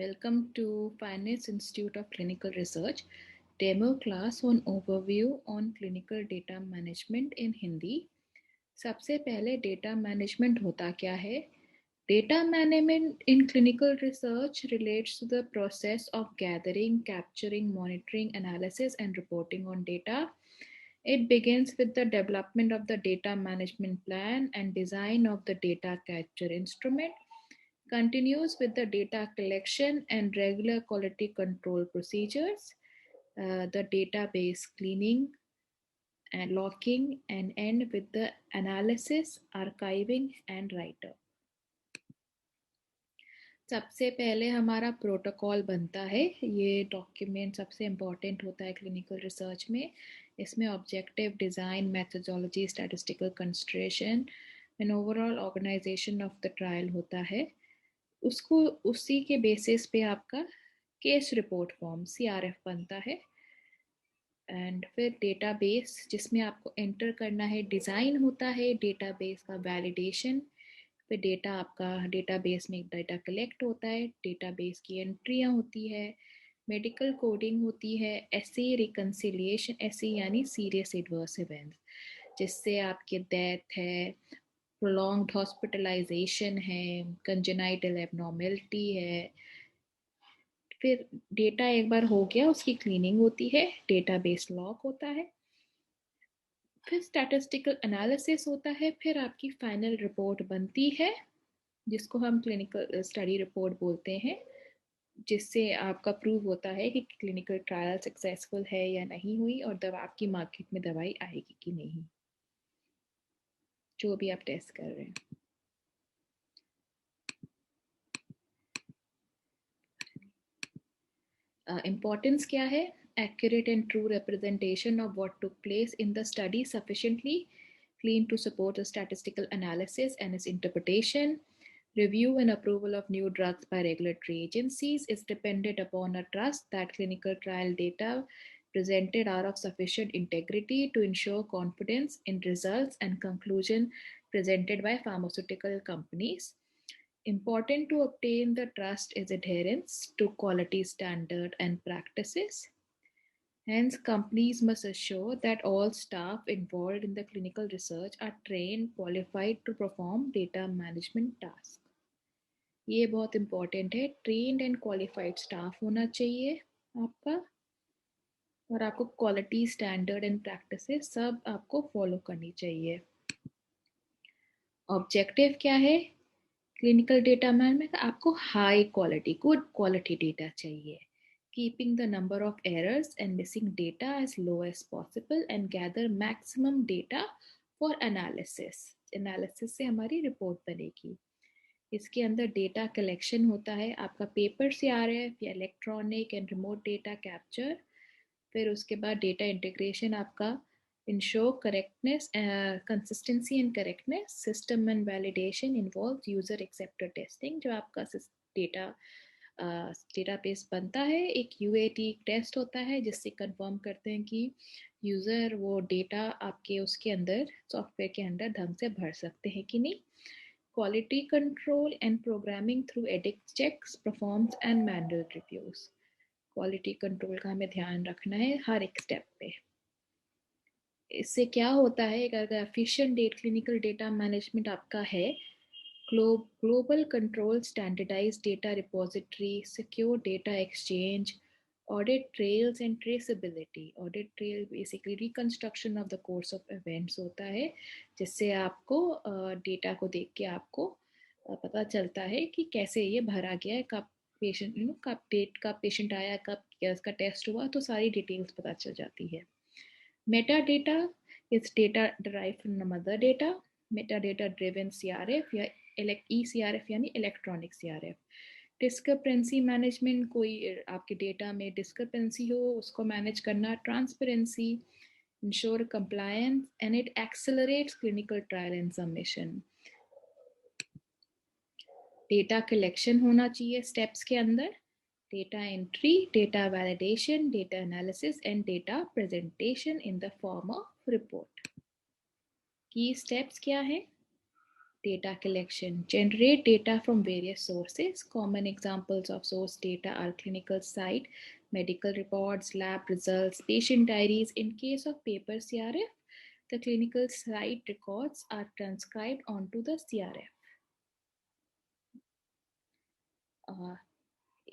Welcome to Finance Institute of Clinical Research demo class on overview on clinical data management in Hindi. सबसे पहले data management होता क्या है? Data management in clinical research relates to the process of gathering, capturing, monitoring, analysis, and reporting on data. It begins with the development of the data management plan and design of the data capture instrument, continues with the data collection and regular quality control procedures, the database cleaning and locking, and end with the analysis, archiving, and writer. सबसे पहले हमारा protocol बनता है. ये document सबसे important होता है clinical research में. इसमें objective, design, methodology, statistical consideration and overall organisation of the trial होता है. उसको उसी के बेसिस पे आपका केस रिपोर्ट फॉर्म CRF बनता है. एंड फिर डेटाबेस जिसमें आपको एंटर करना है, डिज़ाइन होता है, डेटाबेस का वैलिडेशन, फिर डेटा आपका डेटाबेस में डेटा कलेक्ट होता है, डेटाबेस की एंट्रियाँ होती है, मेडिकल कोडिंग होती है, एसए रिकन्सिलिएशन, एसए यानी सीरियस एडवर्स इवेंट्स, जिससे आपकी डेथ है, प्रोलॉन्ग्ड हॉस्पिटलाइजेशन है, कंजेनाइटल एबनॉर्मेलिटी है. फिर डेटा एक बार हो गया, उसकी क्लीनिंग होती है, डेटाबेस लॉक होता है, फिर स्टैटिस्टिकल एनालिसिस होता है, फिर आपकी फाइनल रिपोर्ट बनती है जिसको हम क्लिनिकल स्टडी रिपोर्ट बोलते हैं, जिससे आपका प्रूव होता है कि क्लिनिकल ट्रायल सक्सेसफुल है या नहीं हुई और दवा आपकी मार्केट में दवाई आएगी कि नहीं, जो भी आप टेस्ट कर रहे हैं. Importance क्या है? Accurate and true representation of what took place in the study, sufficiently clean to support the statistical analysis and its interpretation. Review and approval of new drugs by regulatory agencies is dependent upon a trust that clinical trial data presented are of sufficient integrity to ensure confidence in results and conclusion presented by pharmaceutical companies. Important to obtain the trust is adherence to quality standard and practices. Hence, companies must assure that all staff involved in the clinical research are trained, qualified to perform data management tasks. ये बहुत important है, trained and qualified staff होना चाहिए आपका, और आपको quality standard and practices सब आपको follow करनी चाहिए. Objective क्या है? क्लिनिकल डेटा मैनेजमेंट आपको high quality, good quality data चाहिए. Keeping the number of errors and missing data as low as possible and gather maximum data for analysis. Analysis से हमारी रिपोर्ट बनेगी. इसके अंदर डेटा कलेक्शन होता है, आपका पेपर CRF या electronic and remote data capture. फिर उसके बाद डेटा इंटीग्रेशन आपका ensure correctness, consistency and correctness. System and validation involves user accepted testing. जो आपका डेटा डेटाबेस बनता है, एक UAT टेस्ट होता है जिससे कंफर्म करते हैं कि यूज़र वो डेटा आपके उसके अंदर सॉफ्टवेयर के अंदर ढंग से भर सकते हैं कि नहीं. Quality control and programming through edit checks, performs and manual reviews. Quality control का हमें ध्यान रखना है हर एक स्टेप पे. इससे क्या होता है, अगर एफिशिएंट क्लिनिकल डेटा मैनेजमेंट आपका है, global control, standardised data repository, secure data exchange, audit trails and traceability. Audit trail basically reconstruction of the course of events होता है, जिससे आपको डेटा को देख के आपको पता चलता है कि कैसे ये भरा गया है, कब पेशेंट कब डेट का पेशेंट आया, कब इसका टेस्ट हुआ, तो सारी डिटेल्स पता चल जाती है. Metadata is data derived from the mother data. Metadata driven CRF या eCRF यानी electronic CRF. Discrepancy management, कोई आपके डेटा में discrepancy हो उसको manage करना. Transparency, ensure compliance, and it accelerates clinical trial and submission. Data collection होना चाहिए steps के अंदर. Data entry, data validation, data analysis, and data presentation in the form of report. Key steps क्या है? Data collection. Generate data from various sources. Common examples of source data are clinical site, medical reports, lab results, patient diaries. In case of paper CRF, the clinical site records are transcribed onto the CRF.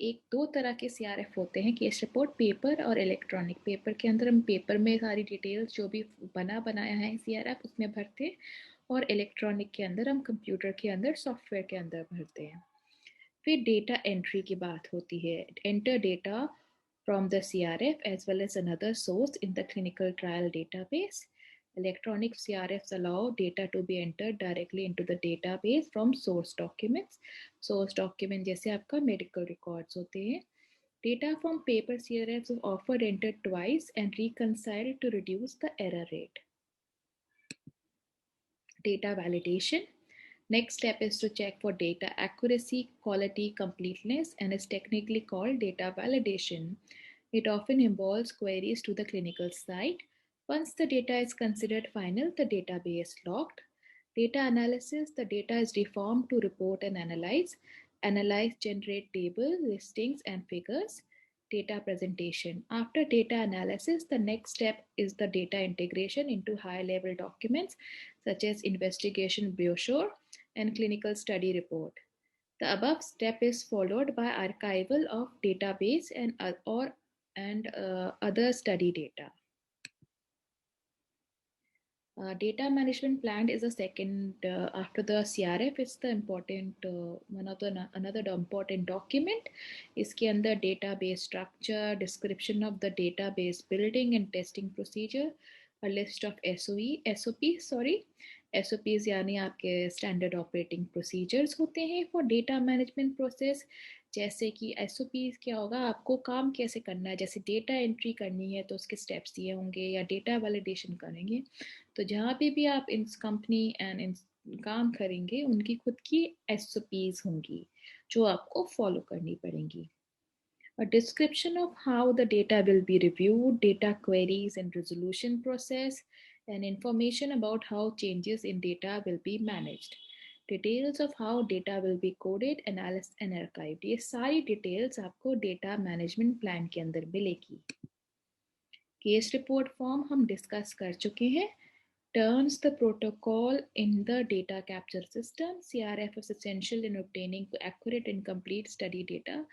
एक दो तरह के CRF होते हैं, case report, paper और electronic. Paper के अंदर हम पेपर में सारी डिटेल्स जो भी बनाया है CRF उसमें भरते हैं, और इलेक्ट्रॉनिक के अंदर हम कंप्यूटर के अंदर सॉफ्टवेयर के अंदर भरते हैं। फिर डेटा एंट्री की बात होती है। Enter data from the CRF as well as another source in the clinical trial database. Electronic CRFs allow data to be entered directly into the database from source documents. Source document जैसे आपका medical records होते हैं. Data from paper CRFs is often entered twice and reconciled to reduce the error rate. Data validation. Next step is to check for data accuracy, quality, completeness, and is technically called data validation. It often involves queries to the clinical site. Once the data is considered final, the database is locked. Data analysis. The data is reformed to report and analyze. Analyze, generate tables, listings, and figures. Data presentation. After data analysis, the next step is the data integration into high-level documents such as investigation brochure and clinical study report. The above step is followed by archival of database and other study data. Data management plan is a second after the CRF. It's the important another important document. इसके अंदर database structure, description of the database building and testing procedure, a list of SOPs यानी आपके standard operating procedures होते हैं for data management process. जैसे कि SOPs क्या होगा, आपको काम कैसे करना है, जैसे डेटा एंट्री करनी है तो उसके स्टेप्स ये होंगे, या डेटा वैलिडेशन करेंगे तो जहाँ पे भी आप इन कंपनी एंड इन काम करेंगे उनकी खुद की SOPs होंगी जो आपको फॉलो करनी पड़ेंगी. A description of how the data will be reviewed, data queries and resolution process, and information about how changes in data will be managed. Details of how data will be coded, analyzed and archived. ये सारी details आपको data management plan के अंदर मिलेगी. Case report form हम discuss कर चुके हैं. Turns the protocol in the data capture system. CRF is essential in obtaining accurate and complete study data.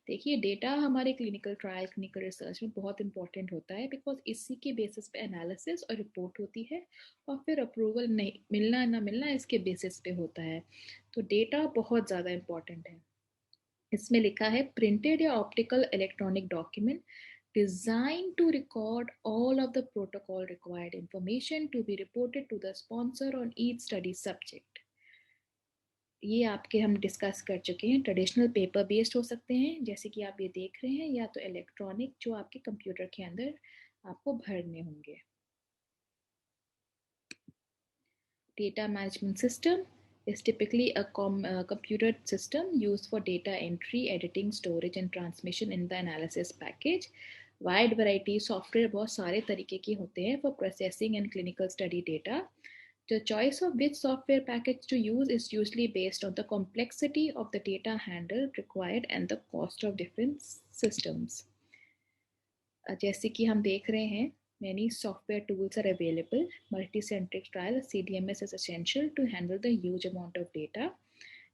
देखिए डेटा हमारे क्लिनिकल ट्रायल क्लिनिकल रिसर्च में बहुत इंपॉर्टेंट होता है, बिकॉज इसी के बेसिस पे एनालिसिस और रिपोर्ट होती है, और फिर अप्रूवल नहीं मिलना ना मिलना इसके बेसिस पे होता है. तो डेटा बहुत ज़्यादा इंपॉर्टेंट है. इसमें लिखा है प्रिंटेड या optical electronic document designed to record all of the protocol required information to be reported to the sponsor on each study subject. ये आपके हम डिस्कस कर चुके हैं. ट्रेडिशनल पेपर बेस्ड हो सकते हैं जैसे कि आप ये देख रहे हैं, या तो इलेक्ट्रॉनिक जो आपके कंप्यूटर के अंदर आपको भरने होंगे. Data management system is typically a computer system used for data entry, editing, storage and transmission in the analysis package. Wide variety software बहुत सारे तरीके के होते हैं for processing and clinical study data. The choice of which software package to use is usually based on the complexity of the data handled required and the cost of different systems. जैसे कि हम देख रहे हैं, many software tools are available. Multicentric trial CDMS is essential to handle the huge amount of data.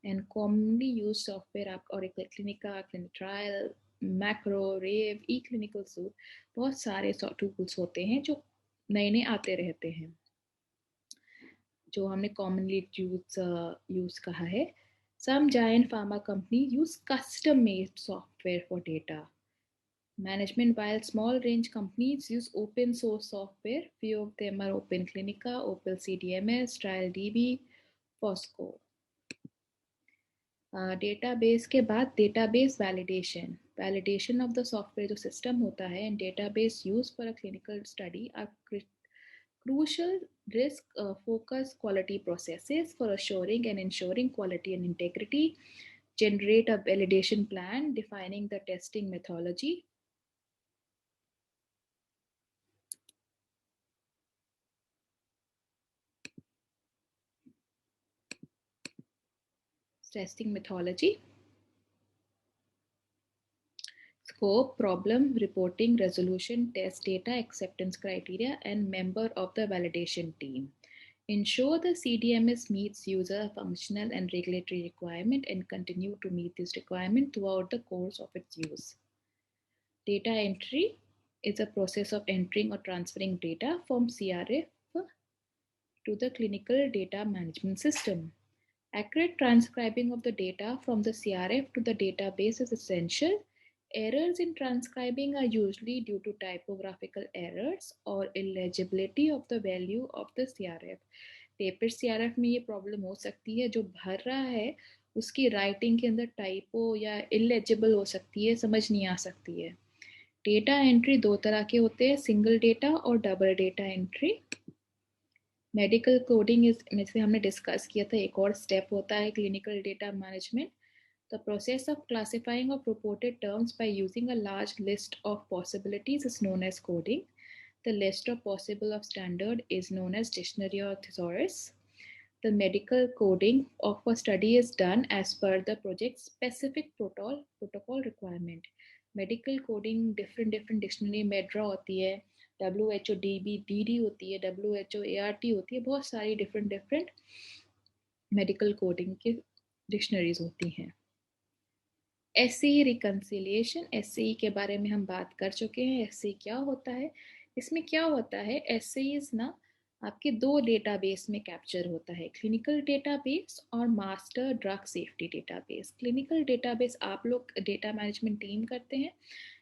And commonly used software आप और Clinica, CliniTrial, Macro, Rave, eClinical Suite, बहुत सारे tools होते हैं जो नए नए आते रहते हैं, जो हमने commonly use कहा है. Some giant pharma companies use custom made software for data management, while small range companies use open source software. Few of them are Open Clinica, Opal CDMS, TrialDB, Fosco. Database के बाद database validation of the software जो system होता है and database use for a clinical study are crucial risk focus quality processes for assuring and ensuring quality and integrity. Generate a validation plan defining the testing methodology. Testing methodology. Scope, problem, reporting, resolution, test data, acceptance criteria, and member of the validation team. Ensure the CDMS meets user, functional, and regulatory requirement and continue to meet this requirement throughout the course of its use. Data entry is a process of entering or transferring data from CRF to the clinical data management system. Accurate transcribing of the data from the CRF to the database is essential. Errors in transcribing are usually due to typographical errors or illegibility of the value of the CRF. Paper CRF में ये problem हो सकती है, जो भर रहा है उसकी राइटिंग के अंदर टाइपो या इलेजिबल हो सकती है, समझ नहीं आ सकती है. डेटा एंट्री दो तरह के होते हैं, सिंगल डेटा और double data entry. Medical coding में से हमने डिस्कस किया था, एक और स्टेप होता है clinical data management. The process of classifying of purported terms by using a large list of possibilities is known as coding. The list of possible of standard is known as dictionary or thesaurus. The medical coding of a study is done as per the project's specific protocol requirement. Medical coding different dictionary में draw होती है, WHO DD होती है, WHO ART होती है, बहुत सारी different medical coding की डिक्शनरीज होती हैं. SCE रिकन्सिलिएशन, SCE के बारे में हम बात कर चुके हैं. SCE क्या होता है? इसमें क्या होता है, SCE ना आपके दो डेटाबेस में कैप्चर होता है, क्लिनिकल डेटाबेस और master drug safety database. Clinical database आप लोग डेटा मैनेजमेंट टीम करते हैं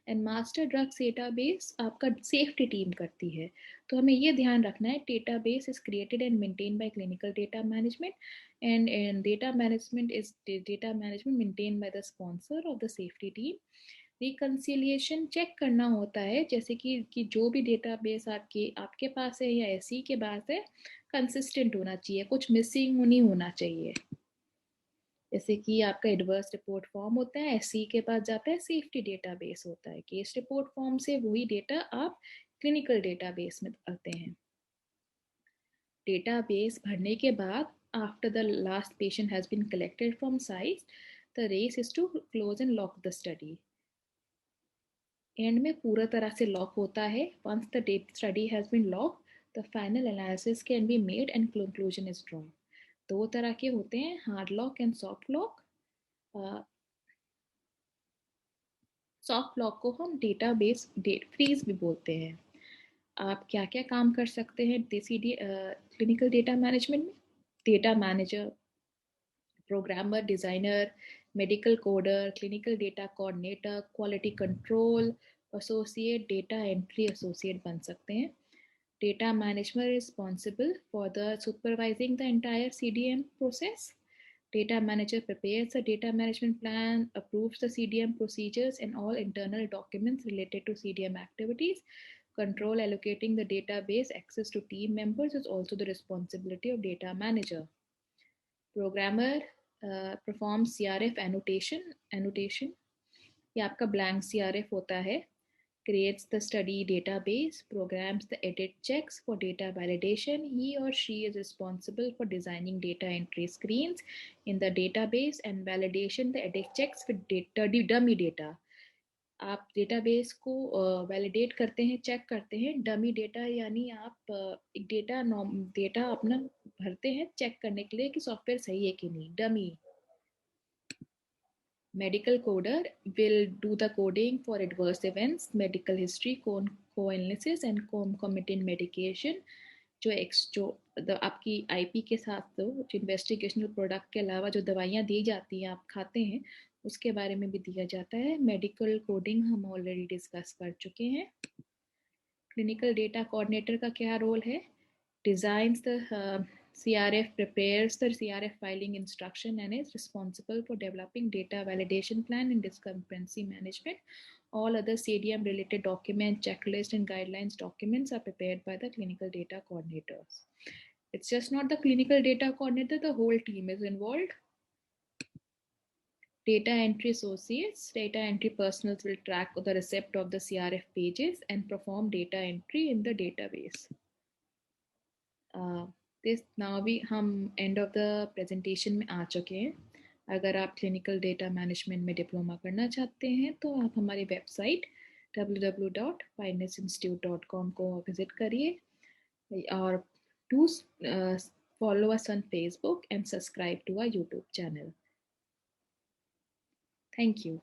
एंड मास्टर ड्रग्स डेटाबेस आपका सेफ्टी टीम करती है. तो हमें ये ध्यान रखना है, database is created and maintain by clinical data management and data management is data management maintained by the sponsor of the safety team. Reconciliation check करना होता है, जैसे कि जो भी डेटाबेस आपके पास है या एसई के पास है, कंसिस्टेंट होना चाहिए, कुछ मिसिंग नहीं होना चाहिए. जैसे कि आपका एडवर्स रिपोर्ट फॉर्म होता है, एसई के पास जाता है, सेफ्टी डेटाबेस होता है, केस रिपोर्ट फॉर्म से वही डेटा आप क्लिनिकल डेटाबेस में डालते हैं. डेटाबेस भरने के बाद after the last patient has been collected from sites, the race is to close and lock the study. And में पूरा तरह से लॉक होता है. once the study has been locked, the final analysis can be made and conclusion is drawn. दो तरह के होते हैं, hard lock and soft lock. Soft lock को हम डेटाबेस फ्रीज भी बोलते हैं. आप क्या क्या काम कर सकते हैं क्लिनिकल डेटा मैनेजमेंट में? Data manager, programmer, designer, medical coder, clinical data coordinator, quality control associate, data entry associate बन सकते हैं. Data manager is responsible for the supervising the entire CDM process. Data manager prepares the data management plan, approves the CDM procedures and all internal documents related to CDM activities. Control allocating the database access to team members is also the responsibility of data manager. Programmer performs CRF annotation. ये आपका blank CRF होता है. Creates the study database, programs the edit checks for data validation. He or she is responsible for designing data entry screens in the database and validation the edit checks with dummy data. आप database को validate करते हैं, check करते हैं. Dummy data यानी आप एक data अपना भरते हैं चेक करने के लिए कि सॉफ्टवेयर सही है कि नहीं. Dummy. Medical coder will do the coding for adverse events, medical history, co-analysis and concomitant medication. जो आपकी आईपी के साथ जो इन्वेस्टिगेशनल प्रोडक्ट के अलावा जो दवाइयाँ दी जाती हैं आप खाते हैं, उसके बारे में भी दिया जाता है. मेडिकल कोडिंग हम ऑलरेडी डिस्कस कर चुके हैं. क्लिनिकल डेटा कोऑर्डिनेटर का क्या रोल है? Designs the CRF, prepares the CRF filing instruction and is responsible for developing data validation plan and discrepancy management. All other CDM related documents, checklists and guidelines documents are prepared by the clinical data coordinators. It's just not the clinical data coordinator, the whole team is involved. Data entry associates, data entry personals will track the receipt of the CRF pages and perform data entry in the database. This now भी हम end of the presentation में आ चुके हैं. अगर आप clinical data management में diploma करना चाहते हैं तो आप हमारी वेबसाइट www.finance institute.com को विजिट करिए और do follow us on Facebook and subscribe to our YouTube channel. Thank you.